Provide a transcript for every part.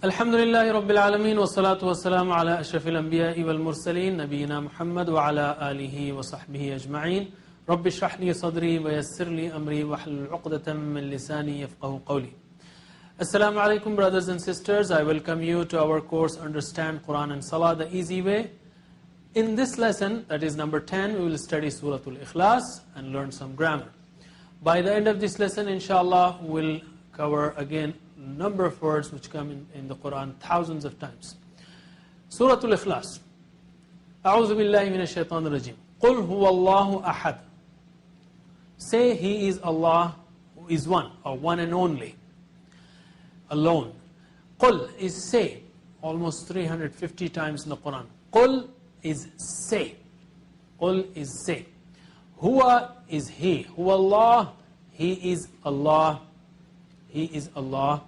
Alhamdulillahi Rabbil Alameen wa salatu wa salamu ala ashrafil anbiya'i wal mursaleen Nabiyyina Muhammad wa ala alihi wa sahbihi ajma'een Rabbi shrah li sadri wa yassir li amri wa hlul 'uqdatam min lisani yafqahu qawli. Assalamu alaikum brothers and sisters, I welcome you to our course Understand Quran and Salah the Easy Way. In this lesson, that is number 10, we will study Suratul Ikhlas and learn some grammar. By the end of this lesson, inshallah, we will cover again number of words which come in the Quran thousands of times. Suratul Ikhlas. A'udhu billahi minash shaitanir rajim. Qul huwa Allahu ahad. Say He is Allah who is one, or one and only, alone. Qul is say, almost 350 times in the Quran. Qul is say. Qul is say. Huwa is He. Huwa Allah, He is Allah. He is Allah.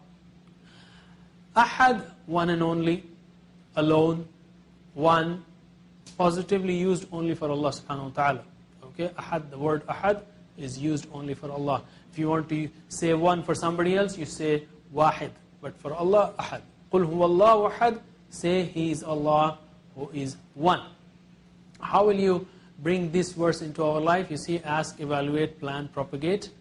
Ahad, one and only, alone, one, positively used only for Allah subhanahu wa ta'ala. Okay, ahad, the word ahad is used only for Allah. If you want to say one for somebody else, you say wahid. But for Allah, ahad. Qul huwa Allahu ahad, say He is Allah who is one. How will you bring this verse into our life? You see, ask, evaluate, plan, propagate.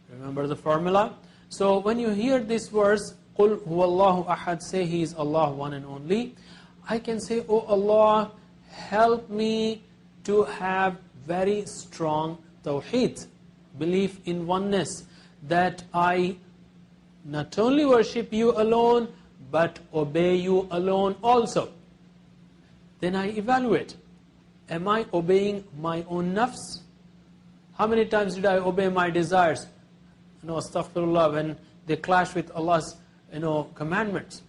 Remember the formula? So when you hear this verse, قُلْ هُوَ اللَّهُ أَحَدٌ, say He is Allah, one and only. I can say, oh Allah, help me to have very strong tawheed, belief in oneness, that I not only worship You alone, but obey You alone also. Then I evaluate. Am I obeying my own nafs? How many times did I obey my desires? Astaghfirullah, when they clash with Allah's commandments.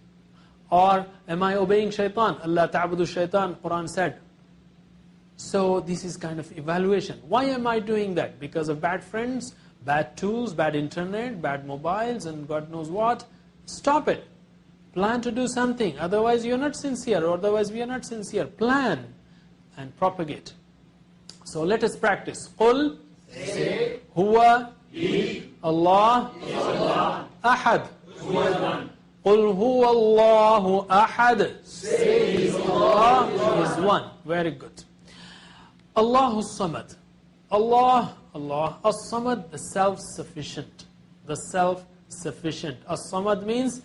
Or am I obeying shaitan? Allah ta'budu shaitan, Quran said. So this is kind of evaluation. Why am I doing that? Because of bad friends, bad tools, bad internet, bad mobiles, and God knows what? Stop it. Plan to do something. Otherwise you're not sincere, or otherwise we are not sincere. Plan and propagate. So let us practice. Qul, say, huwa, He, Allah, Ahad. Qul huwa Allahu Ahad. Say He is Allah, He is one. Very good. Allahu Samad. Allah, As-Samad, the self-sufficient. The self-sufficient. As-Samad means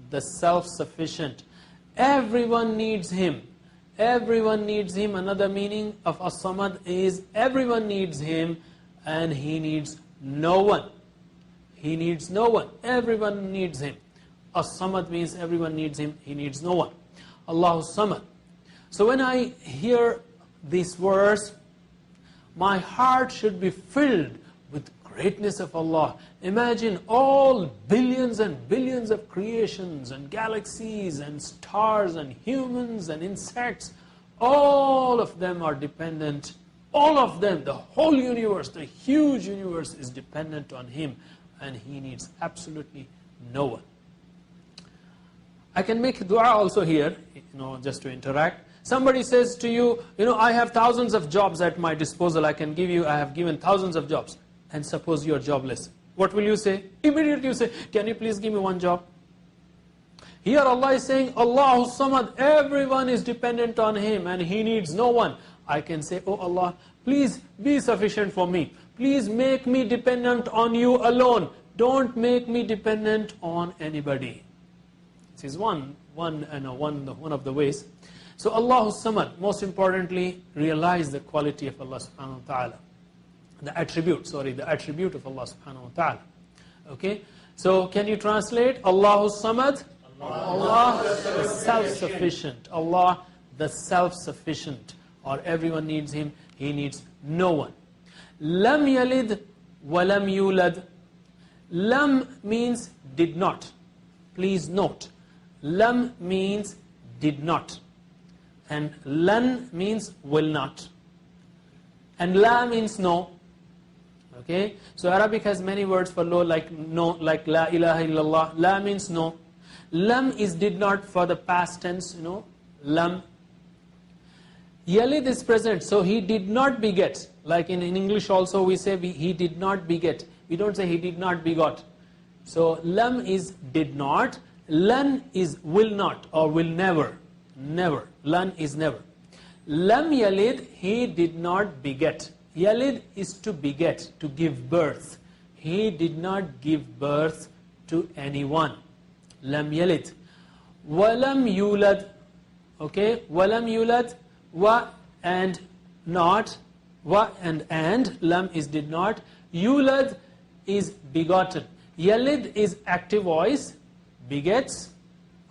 the self-sufficient. Everyone needs Him. Everyone needs Him. Another meaning of As-Samad is everyone needs Him and He needs no one. He needs no one. Everyone needs Him. As-Samad means everyone needs Him. He needs no one. Allahu Samad. So when I hear this verse, my heart should be filled with greatness of Allah. Imagine all billions and billions of creations and galaxies and stars and humans and insects. All of them are dependent. All of them, the whole universe, the huge universe is dependent on Him, and He needs absolutely no one. I can make dua also here, just to interact. Somebody says to you, I have thousands of jobs at my disposal, I have given thousands of jobs. And suppose you are jobless. What will you say? Immediately you say, can you please give me one job? Here Allah is saying, Allahu Samad, everyone is dependent on Him and He needs no one. I can say, oh Allah, please be sufficient for me. Please make me dependent on You alone. Don't make me dependent on anybody. This is one of the ways. So Allahu Samad, most importantly, realize the quality of Allah subhanahu wa ta'ala. The attribute of Allah subhanahu wa ta'ala. Okay? So can you translate? Allahu Samad? Allah the self-sufficient. Allah the self-sufficient. Or everyone needs Him, He needs no one. Lam yalid wa lam yulad. Lam means did not. Please note. Lam means did not. And lan means will not. And la means no. Okay? So Arabic has many words for no, like la ilaha illallah. La means no. Lam is did not for the past tense, Lam. Yalid is present, so He did not beget. Like in English also we say He did not beget. We don't say He did not begot. So lam is did not, Lan is will not or will never. Never. Lan is never. Lam yalid, he did not beget. Yalid is to beget, to give birth. He did not give birth to anyone. Lam yalid. Walam yulad. Okay, walam yulad. Wa and not. Wa and. Lam is did not. Yulad is begotten. Yalid is active voice, begets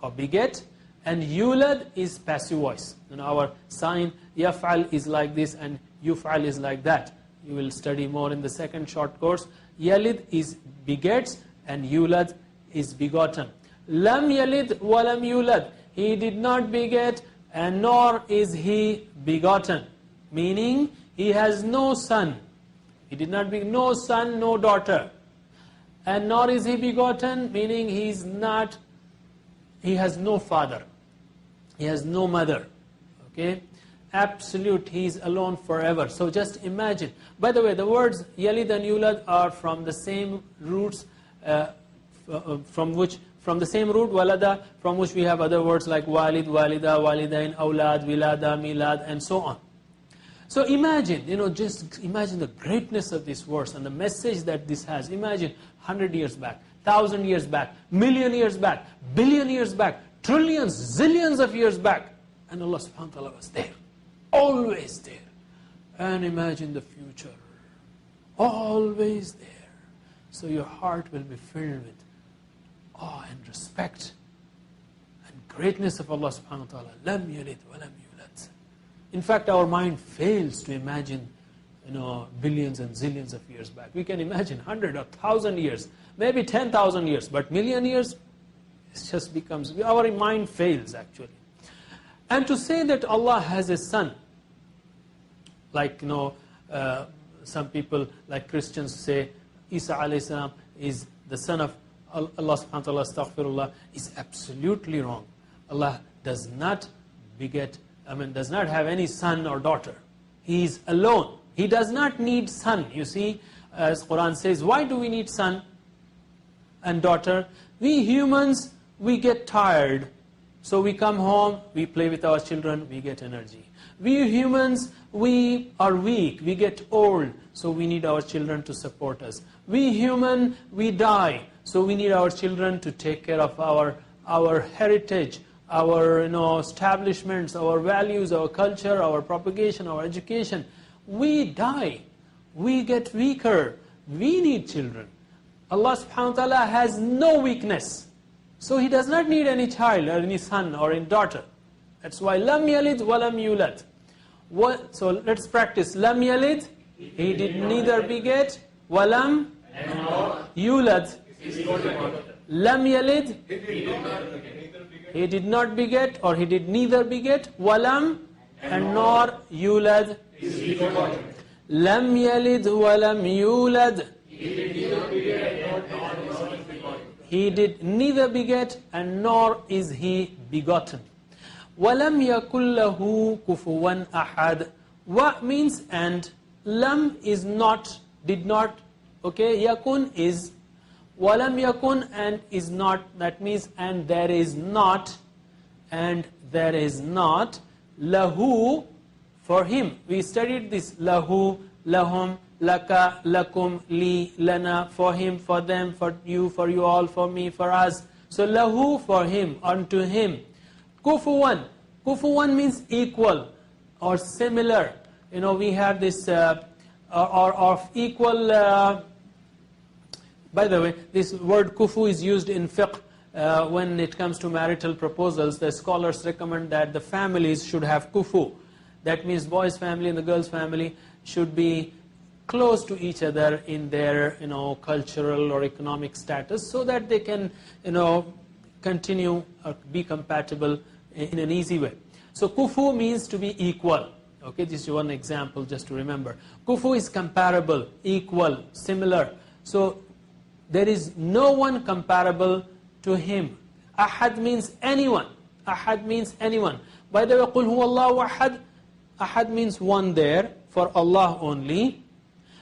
or beget, and yulad is passive voice. Our sign yaf'al is like this and yuf'al is like that. You will study more in the second short course. Yalid is begets and yulad is begotten. Lam yalid walam yulad. He did not beget and nor is he begotten. Meaning he has no son. He did not be no son, no daughter. And nor is he begotten, meaning he has no father. He has no mother. Okay? Absolute, he is alone forever. So just imagine. By the way, the words yalid and yulad are from the same roots, from the same root, walada, from which we have other words like walid, walida, walidain, awlad, wilada, milad, and so on. So imagine, just imagine the greatness of this verse and the message that this has. Imagine 100 years back, 1,000 years back, million years back, billion years back, trillions, zillions of years back. And Allah subhanahu wa ta'ala was there, always there. And imagine the future, always there. So your heart will be filled with awe and respect and greatness of Allah subhanahu wa ta'ala. Lam yalid wa lam yulad. In fact, our mind fails to imagine, billions and zillions of years back. We can imagine 100 or 1,000 years, maybe 10,000 years, but million years, it just becomes, our mind fails actually. And to say that Allah has a son, like, some people, like Christians say, Isa alayhi salam is the son of Allah subhanahu wa ta'ala, astaghfirullah, is absolutely wrong. Allah does not does not have any son or daughter. He is alone. He does not need son. You see, as Quran says, why do we need son and daughter? We humans, we get tired. So we come home, we play with our children, we get energy. We humans, we are weak, we get old, so we need our children to support us. We human, we die, so we need our children to take care of our heritage, our establishments, our values, our culture, our propagation, our education. We die, we get weaker, we need children. Allah subhanahu wa ta'ala has no weakness. So He does not need any child or any son or any daughter. That's why lam yalid wa lam yulad. So let's practice. Lam yalid, he did neither beget, wa lam yulad. Lam yalid, he did not beget or he did neither beget, wa lam and nor yulad. Lam yalid wa lam yulad. He did neither beget and nor is he begotten. وَلَمْ يَكُلْ لَهُ كُفُوًا أَحَدٍ. Wa means and, lam is not, did not, okay, yakun is, walam yakun and is not, that means and there is not, lahu, for him. We studied this, lahu, lahum, laka, lakum, li, lana, for him, for them, for you all, for me, for us. So lahu, for him, unto him. Kufuwan. Kufuwan means equal or similar. We have this, or of equal, by the way, this word kufu is used in fiqh when it comes to marital proposals. The scholars recommend that the families should have kufu. That means boy's family and the girl's family should be close to each other in their, cultural or economic status so that they can, continue or be compatible in an easy way. So kufu means to be equal. Okay, this is one example just to remember. Kufu is comparable, equal, similar. So there is no one comparable to him. Ahad means anyone. Ahad means anyone. By the way, قُلْ هُوَ اللَّهُ أَحَدٌ. Ahad means one there, for Allah only.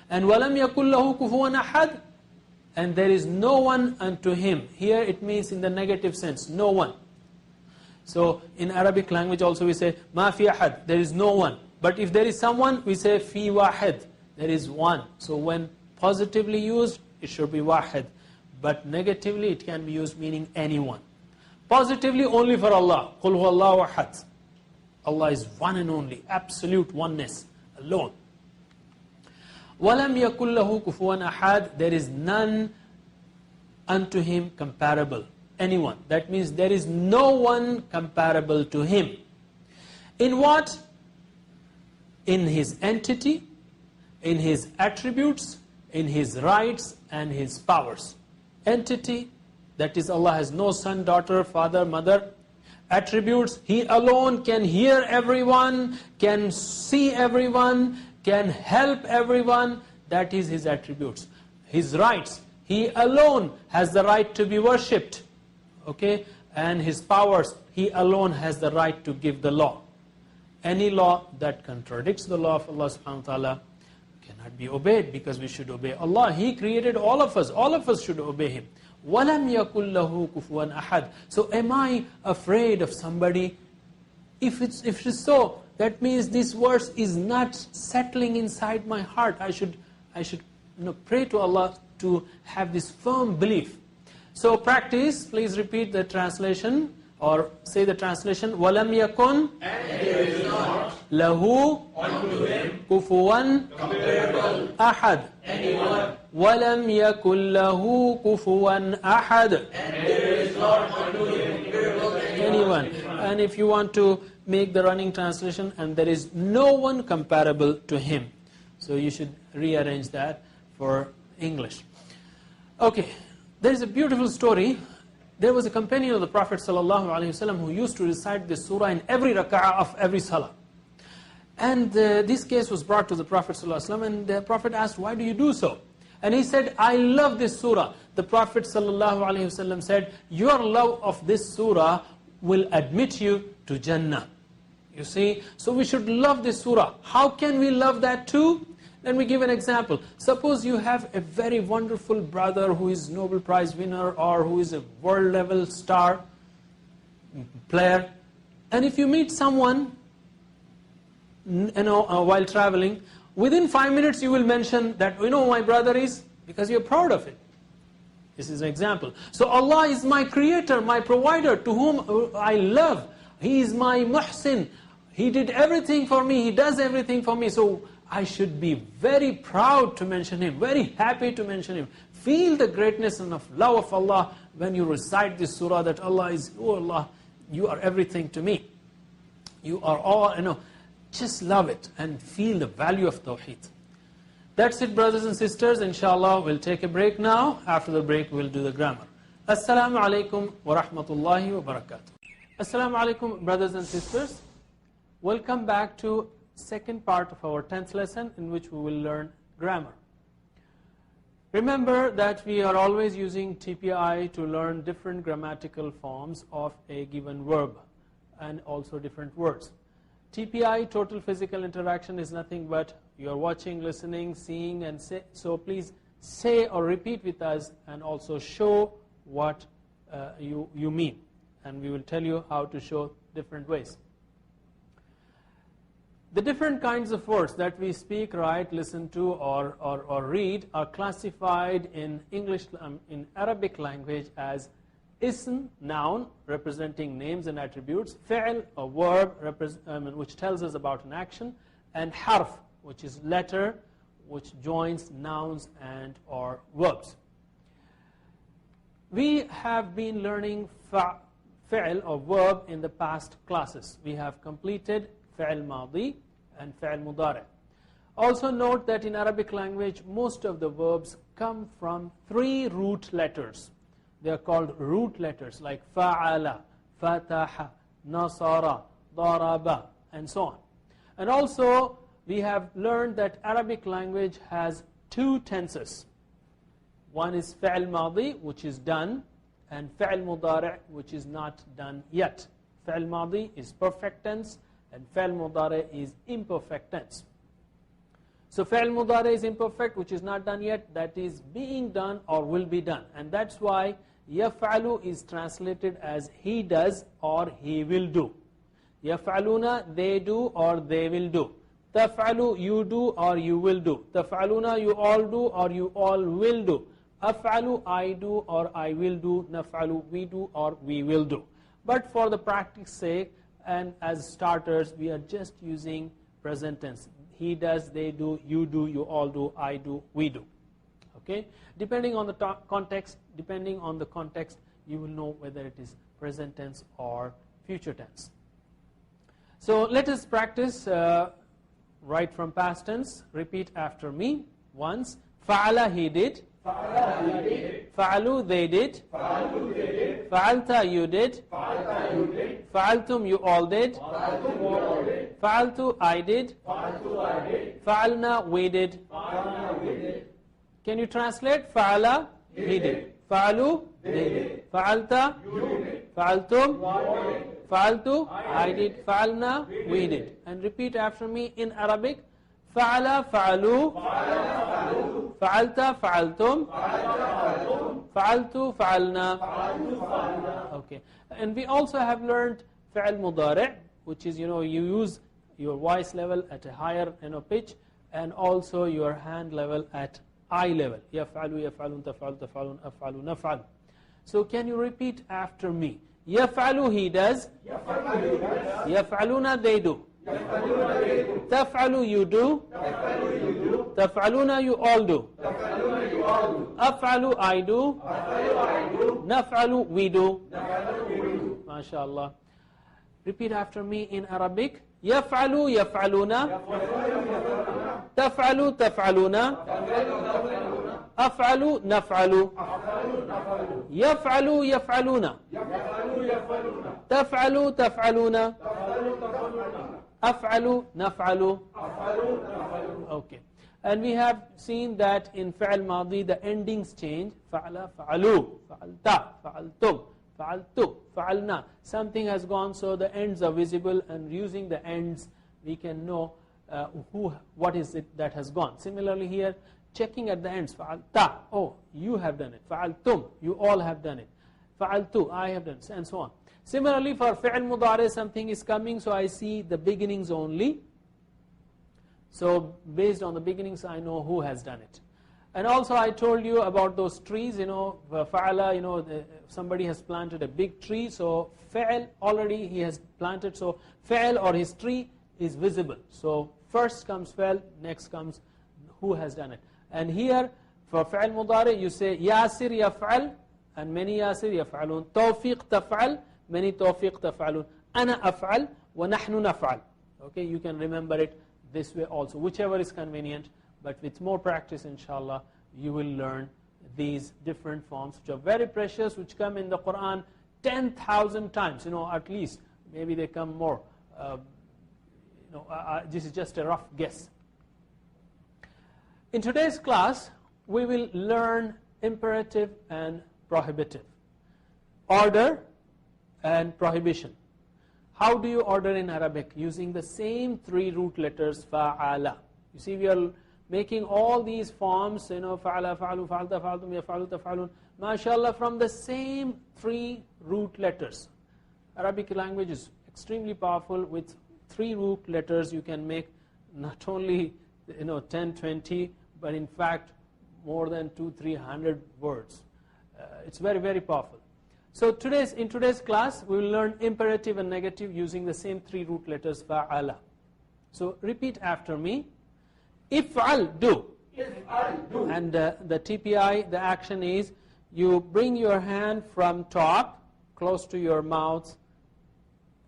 And وَلَمْ يَكُلْ لَهُ كُفُوًا أَحَدٌ. and there is no one unto him. Here it means in the negative sense, no one. So in Arabic language also we say, ma fi ahad, there is no one. But if there is someone, we say fi wahid, there is one. So when positively used, it should be wahid. But negatively, it can be used meaning anyone. Positively, only for Allah. Qul huwallahu ahad. Allah is one and only, absolute oneness, alone. وَلَمْ يَكُلْ لَهُ كُفُوًا أَحَدٍ. There is none unto him comparable. Anyone. That means there is no one comparable to him. In what? In his entity, in his attributes, in his rights, and his powers. Entity, that is Allah has no son, daughter, father, mother. Attributes, He alone can hear everyone, can see everyone, can help everyone. That is His attributes. His rights, He alone has the right to be worshipped. Okay? And His powers, He alone has the right to give the law. Any law that contradicts the law of Allah subhanahu wa ta'ala cannot be obeyed, because we should obey Allah. He created all of us should obey Him. وَلَمْ يَكُلْ لَهُ كُفُوًا أَحَدٍ. So am I afraid of somebody? If it's so, that means this verse is not settling inside my heart. I should pray to Allah to have this firm belief. So practice, please repeat the translation, or say the translation. وَلَمْ يَكُنْ, and there is not, lahu, unto him, kufuwan, comparable, ahad. anyone, وَلَمْ يَكُنْ لَهُ كُفُوًا أَحَدٍ. and there is not unto him comparable, Anyone. And if you want to make the running translation, and there is no one comparable to him. So you should rearrange that for English. Okay, there is a beautiful story. There was a companion of the Prophet ﷺ who used to recite this surah in every raka'ah of every salah. And this case was brought to the Prophet ﷺ, and the Prophet asked, why do you do so? And he said, I love this surah. The Prophet ﷺ said, your love of this surah will admit you to Jannah. You see, so we should love this surah. How can we love that too? Let me give an example. Suppose you have a very wonderful brother who is Nobel Prize winner, or who is a world level star player. And if you meet someone, while traveling, within 5 minutes you will mention that, my brother is, because you're proud of it. This is an example. So Allah is my creator, my provider, to whom I love. He is my muhsin. He did everything for me. He does everything for me. So I should be very proud to mention Him, very happy to mention Him. Feel the greatness and of love of Allah when you recite this surah, that Allah is, oh Allah, you are everything to me. You are all, just love it and feel the value of Tawheed. That's it, brothers and sisters. Inshallah, we'll take a break now. After the break, we'll do the grammar. Assalamu alaikum wa rahmatullahi wa barakatuh. Assalamu alaikum, brothers and sisters. Welcome back to second part of our 10th lesson, in which we will learn grammar. Remember that we are always using TPI to learn different grammatical forms of a given verb, and also different words. TPI, total physical interaction, is nothing but you are watching, listening, seeing, and say. So please say or repeat with us, and also show what you mean. And we will tell you how to show different ways. The different kinds of words that we speak, write, listen to, or read are classified in in Arabic language as ism, noun, representing names and attributes; fi'l, a verb, which tells us about an action; and harf, which is letter, which joins nouns and or verbs. We have been learning fi'l, or verb, in the past classes. We have completed fi'l madi and fi'l mudari. Also note that in Arabic language, most of the verbs come from 3 root letters. They are called root letters, like fa'ala, fataha, nasara, daraba, and so on. And also, we have learned that Arabic language has 2 tenses. One is fi'l madi, which is done, and fi'l mudari, which is not done yet. Fi'l madi is perfect tense, and fi'l mudari is imperfect tense. So fi'l mudari is imperfect, which is not done yet, that is being done or will be done. And that's why yaf'alu is translated as he does or he will do. Yaf'aluna, they do or they will do. Taf'alu, you do or you will do. Taf'aluna, you all do or you all will do. Af'alu, I do or I will do. Naf'alu, we do or we will do. But for the practice sake and as starters, we are just using present tense. He does, they do, you do, you all do, I do, we do. Okay? Depending on the context, you will know whether it is present tense or future tense. So let us practice right from past tense. Repeat after me once. Fa'ala, he did. Fa'alu, they did. Fa'alta, you did. Fa'altum, you all did. Fa'altu, I did. Fa'alna, we did. Can you translate? Fa'ala, he did. Fa'alu, they did. Fa'alta, Fa'altum, Fa'altu, I did. Fa'alna, we did. And repeat after me in Arabic. Fa'ala, fa'alu. Fa'alta, fa'altum. Fa'altu, fa'alna. Okay. And we also have learned fi'l mudari', which is, you use your voice level at a higher pitch, and also your hand level at eye level. Yaf'alu, yaf'alun, taf'alu, taf'alun, af'alu, naf'al. So can you repeat after me? Yaf'alu, he does. Yaf'aluna, they do. Taf'alu, you do. Taf'aluna, you all do. Af'alu, I do. Naf'alu, we do. MashaAllah. Repeat after me in Arabic. Yaf'alu, yaf'aluna. Taf'alu, taf'aluna. Af'alu, naf'alu. Yaf'alu, yaf'aluna. Taf'alu, taf'aluna. Af'alu, naf'alu. Okay. And we have seen that in fi'al madi the endings change. Fa'ala, fa'alu, fa'alta, fa'altum, fa'altu, fa'alna. Something has gone, so the ends are visible, and using the ends we can know what is it that has gone. Similarly here, checking at the ends. Fa'alta, oh, you have done it. Fa'altum, you all have done it. Fa'altu, I have done it, and so on. Similarly for fi'al mudari, something is coming, so I see the beginnings only. So based on the beginnings, I know who has done it. And also I told you about those trees, fa'ala, somebody has planted a big tree, so fa'al already he has planted, so fa'al or his tree is visible. So first comes fa'al, next comes who has done it. And here for fa'al mudari, you say yasir yaf'al, and many yasir yaf'alun. Tawfiq taf'al, many tawfiq taf'alun. Ana af'al, wa nahnu naf'al. Okay, you can remember it this way also, whichever is convenient, but with more practice, inshallah, you will learn these different forms, which are very precious, which come in the Quran 10,000 times, at least. Maybe they come more. This is just a rough guess. In today's class, we will learn imperative and prohibitive, order and prohibition. How do you order in Arabic? Using the same three root letters, fa'ala. You see, we are making all these forms, fa'ala, fa'alu, fa'alta, fa'altum, yaf'alu, taf'alun, mashallah, from the same three root letters. Arabic language is extremely powerful. With three root letters, you can make not only 10, 20, but in fact more than 200-300 words. It's very, very powerful. So in today's class, we will learn imperative and negative using the same three root letters, fa'ala. So repeat after me. If'al, do. If'al, do. And the TPI, the action is, you bring your hand from top, close to your mouth,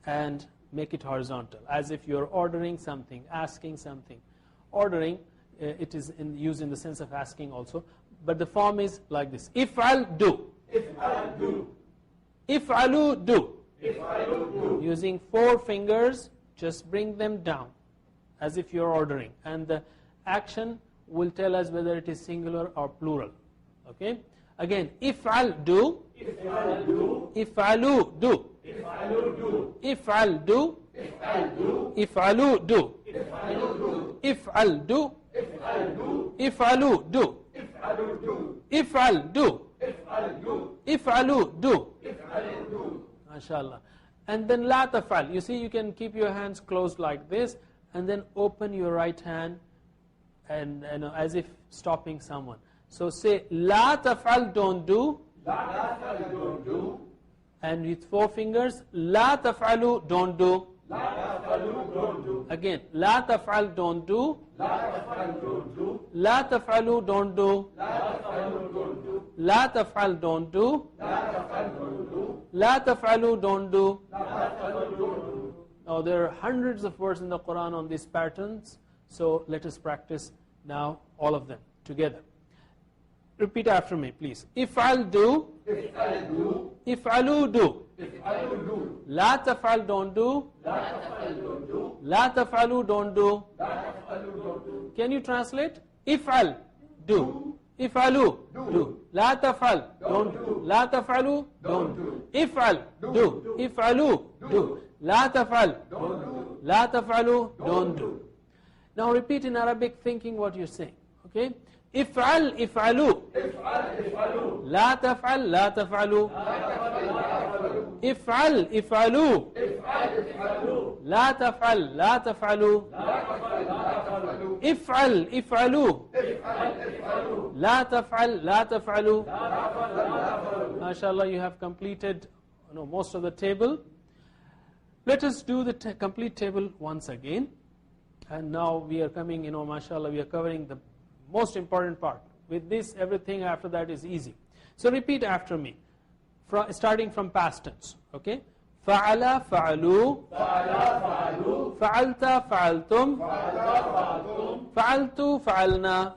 and make it horizontal, as if you're ordering something, asking something. Ordering, it is used in the sense of asking also, but the form is like this. If'al, do. If'al, do. If'alu, do. If'alu, do. Using 4 fingers, just bring them down, as if you're ordering. And the action will tell us whether it is singular or plural. Okay? Again, if'al, do. If'al, do. If'alu, do. If'alu, do. If'al, do. If'al, do. If'alu, do. If'alu, do. If'al, do. If'al, If'alu, do. If'al, do. If'alu, do. MashaAllah. And then la taf'al. You see, you can keep your hands closed like this, and then open your right hand, and as if stopping someone. So say la taf'al, don't do. And with 4 fingers, la taf'alu, don't do. Again, la taf'al, don't do. La taf'alu, don't do. La taf'al, don't do. La taf'alu, don't do. Now there are hundreds of words in the Quran on these patterns, so let us practice now all of them together. Repeat after me, please. If'al, do. If'alu, do. La taf'al, don't do. La taf'alu, don't do. Can you translate? If'al, do. If'alu, do. La taf'al, don't do. La taf'alu, don't do. If'al, do. If'alu, do. La taf'al, don't do. La taf'alu, don't do. Now repeat in Arabic, thinking what you're saying. Okay? If'al, if'alu. La taf'al, la taf'alu. If'al, if'alu. La taf'al, la taf'alu. If'al, if'alu. La taf'al, la taf'alu. MashaAllah, you have completed most of the table. Let us do the complete table once again. And now we are coming, MashaAllah, we are covering the most important part. With this, everything after that is easy. So repeat after me, starting from past tense. Okay? Fa'ala, fa'alu. Fa'alta, fa'altum. Fa'altu, fa'alna.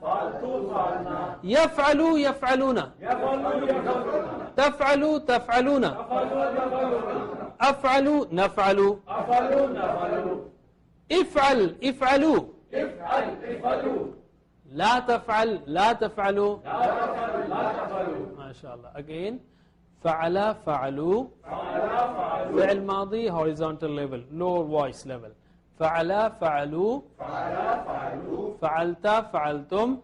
Yaf'alu, yaf'aluna. Taf'alu, taf'aluna. Af'alu, naf'alu. If'al, if'alu. La taf'al, la taf'alu. MashaAllah. Again. Fa'ala, fa'alu. Fi'l madi, horizontal level, lower voice level. Fa'ala, fa'alu. Fa'alta, fa'altum.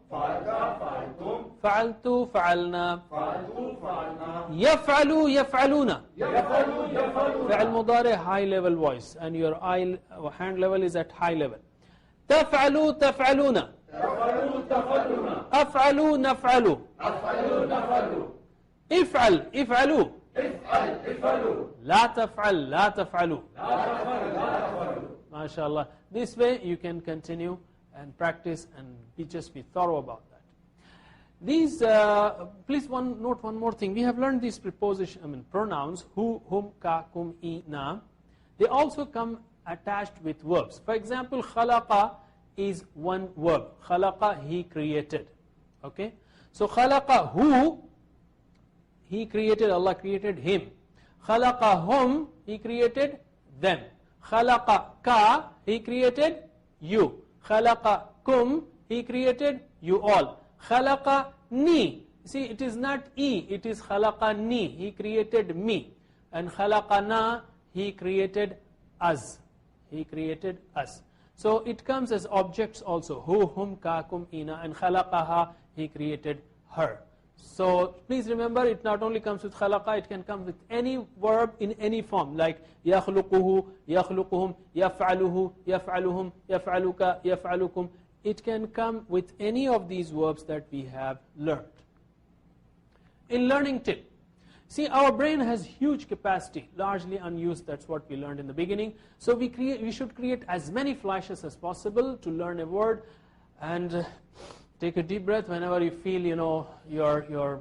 Fa'altu, fa'alna. Yaf'alu, yaf'aluna. Fi'l mudari, high level voice, and your hand level is at high level. Taf'alu, taf'aluna. Af'alu, naf'alu. If'al, if'alu. La taf'al, la taf'alu. MashaAllah. This way you can continue and practice and just be thorough about that. These, please note one more thing. We have learned these pronouns, who, whom, ka, kum, i, na. They also come attached with verbs. For example, khalaqa is one verb. Khalaqa, he created. Okay? So khalaqa, who, he created, Allah created him. Khalaqahum, he created them. Khalaqa ka, he created you. Khalaqakum, he created you all. Khalaqa ni, see, it is not e, it is khalaqani, he created me. And khalaqana, he created us. He created us. So it comes as objects also. Who, whom, ka, kum, ina. And khalaqaha, he created her. So please remember, it not only comes with khalaqa, it can come with any verb in any form, like yakhluquhu, yakhluquhum, yaf'aluhu, yaf'aluhum, yaf'aluka, yaf'alukum. It can come with any of these verbs that we have learned. In learning tip, see, our brain has huge capacity, largely unused. That's what we learned in the beginning. So we should create as many flashes as possible to learn a word. And take a deep breath whenever you feel, you're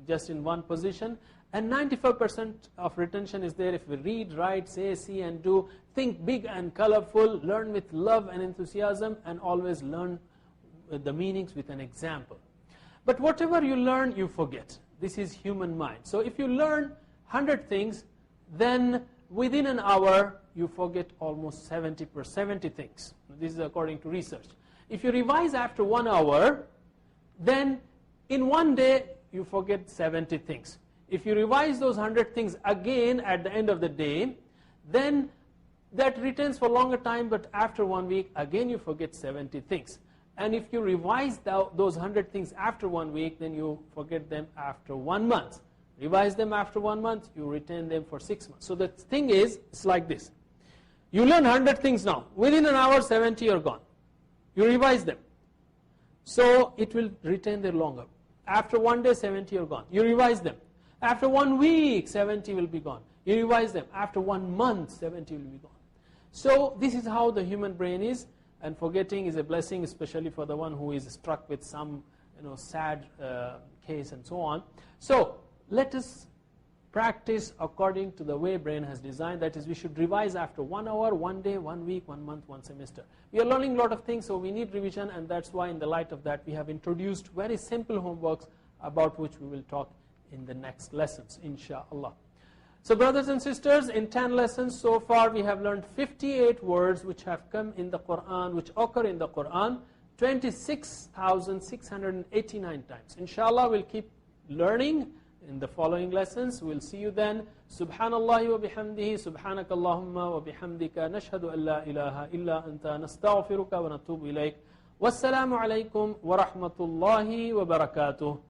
just in one position. And 95% of retention is there if we read, write, say, see, and do. Think big and colorful, learn with love and enthusiasm, and always learn the meanings with an example. But whatever you learn, you forget. This is human mind. So if you learn 100 things, then within an hour, you forget almost 70 things. This is according to research. If you revise after 1 hour, then in one day, you forget 70 things. If you revise those 100 things again at the end of the day, then that retains for longer time, but after 1 week, again you forget 70 things. And if you revise those 100 things after 1 week, then you forget them after 1 month. Revise them after 1 month, you retain them for 6 months. So the thing is, it's like this. You learn 100 things now. Within an hour, 70 are gone. You revise them. So it will retain there longer. After 1 day, 70 are gone. You revise them. After 1 week, 70 will be gone. You revise them. After 1 month, 70 will be gone. So this is how the human brain is. And forgetting is a blessing, especially for the one who is struck with some sad case and so on. So let us practice according to the way brain has designed. That is, we should revise after 1 hour, 1 day, 1 week, 1 month, 1 semester. We are learning a lot of things, so we need revision, and that's why in the light of that we have introduced very simple homeworks about which we will talk in the next lessons, inshallah. So brothers and sisters, in 10 lessons so far we have learned 58 words which have come in the Quran, which occur in the Quran 26,689 times. Inshallah, we'll keep learning in the following lessons. We'll see you then. Subhanallah wa bihamdihi, subhanakallahumma wa bihamdika, nashhadu an la ilaha illa anta, nastaghfiruka wa natubu ilayk. Wassalamu alaykum wa rahmatullahi wa barakatuh.